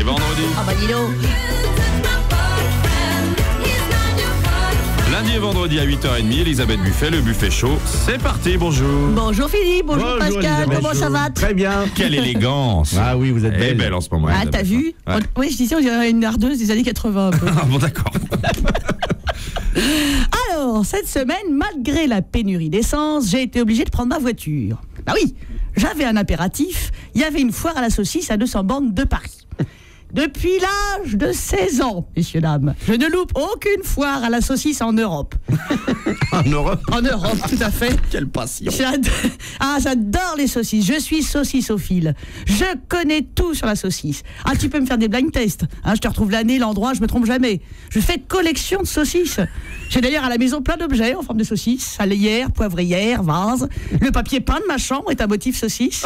C'est vendredi. Ah bah dis donc. Lundi et vendredi à 8h30, Elisabeth Buffet, le buffet chaud. C'est parti, bonjour. Bonjour Philippe, bonjour Pascal, Elisabeth, comment ça va? Très bien. Quelle élégance. Ah oui, vous êtes Elle est belle. belle en ce moment. Ah, Elisabeth. t'as vu? Ouais. Oui, je disais, on dirait une ardeuse des années 80 un peu. Ah bon, d'accord. Alors, cette semaine, malgré la pénurie d'essence, j'ai été obligé de prendre ma voiture. Bah oui, j'avais un impératif, il y avait une foire à la saucisse à 200 bornes de Paris. Depuis l'âge de 16 ans, messieurs, dames, je ne loupe aucune foire à la saucisse en Europe. En Europe. En Europe, tout à fait. Quelle passion. J'adore les saucisses. Je suis saucissophile. Je connais tout sur la saucisse. Ah, tu peux me faire des blind tests. Hein, je te retrouve l'année, l'endroit, je me trompe jamais. Je fais collection de saucisses. J'ai d'ailleurs à la maison plein d'objets en forme de saucisses. Salélière, poivrière, vase. Le papier peint de ma chambre est un motif saucisse.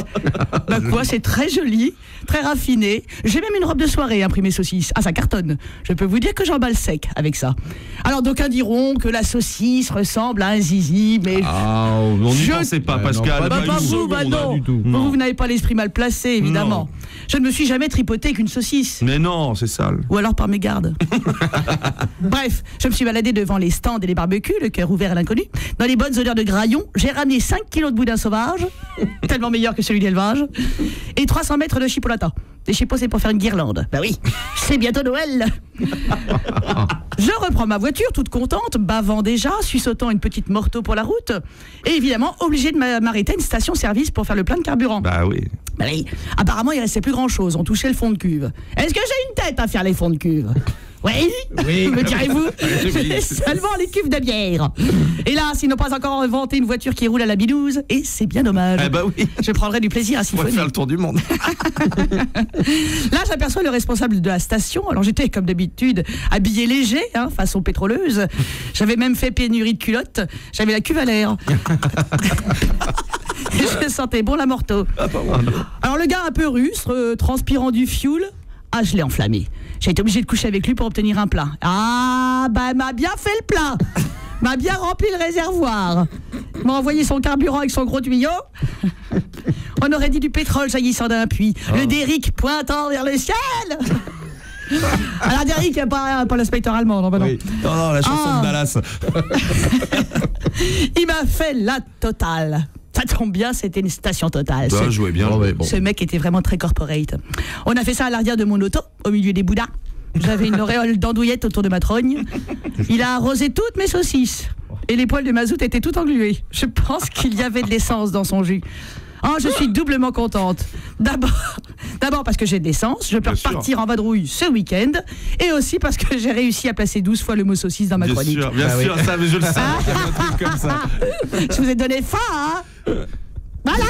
Bah quoi, c'est très joli, très raffiné. J'ai même une robe de soirée imprimée saucisse. Ah, ça cartonne. Je peux vous dire que j'emballe sec avec ça. Alors d'aucuns diront que la saucisse ressemble à un zizi, mais Ah, on n'y pensait pas, Pascal. non, bah, Pas pas une vous, seconde, bah non. du tout. Vous, vous n'avez pas l'esprit mal placé, évidemment. Non. Je ne me suis jamais tripoté qu'une saucisse. Mais non, c'est sale. Ou alors par mes gardes. Bref, je me suis baladé devant les stands et les barbecues, le cœur ouvert à l'inconnu. Dans les bonnes odeurs de graillon, j'ai ramené 5 kilos de boudin sauvage, tellement meilleur que celui d'élevage, et 300 mètres de chipolata. Les chipots, c'est pour faire une guirlande. Bah oui, c'est bientôt Noël. Je reprends ma voiture, toute contente, bavant déjà, suçotant une petite morteau pour la route, et évidemment obligé de m'arrêter à une station-service pour faire le plein de carburant. Bah oui. Bah oui, apparemment il restait plus grand-chose, on touchait le fond de cuve. Est-ce que j'ai une tête à faire les fonds de cuve? Oui, me direz-vous? C'est seulement les cuves de bière. Hélas, ils n'ont pas encore inventé une voiture qui roule à la binouse, et c'est bien dommage. Eh bah oui. Je prendrai du plaisir à On va siphonner. faire le tour du monde. Là, j'aperçois le responsable de la station. Alors, j'étais, comme d'habitude, habillé léger, hein, façon pétroleuse. J'avais même fait pénurie de culottes. J'avais la cuve à l'air. Et je sentais bon la morteau. Alors, le gars un peu rustre, transpirant du fioul, ah, je l'ai enflammé. J'ai été obligé de coucher avec lui pour obtenir un plat. Ah, bah, m'a bien fait le plat. M'a bien rempli le réservoir. M'a envoyé son carburant avec son gros tuyau. On aurait dit du pétrole jaillissant d'un puits. Le Derrick pointant vers le ciel. Alors Derrick, pas l'inspecteur allemand, non, bah non. Oui. Non, la chanson de Dallas. Il m'a fait la totale. Ça tombe bien, c'était une station totale. Bah, jouez bien. Oh, ouais, bon. Ce mec était vraiment très corporate. On a fait ça à l'arrière de mon auto, au milieu des bouddhas. J'avais une auréole d'andouillette autour de ma trogne. Il a arrosé toutes mes saucisses. Et les poils de mazout étaient tout englués. Je pense qu'il y avait de l'essence dans son jus. Oh, je suis doublement contente. D'abord parce que j'ai de l'essence, je peux Bien sûr. repartir en vadrouille ce week-end. Et aussi parce que j'ai réussi à placer 12 fois le mot saucisse dans ma Bien chronique. sûr, bien Ah oui. sûr, ça, mais je le sais. Il y a un truc comme ça. Je vous ai donné faim, hein? Voilà.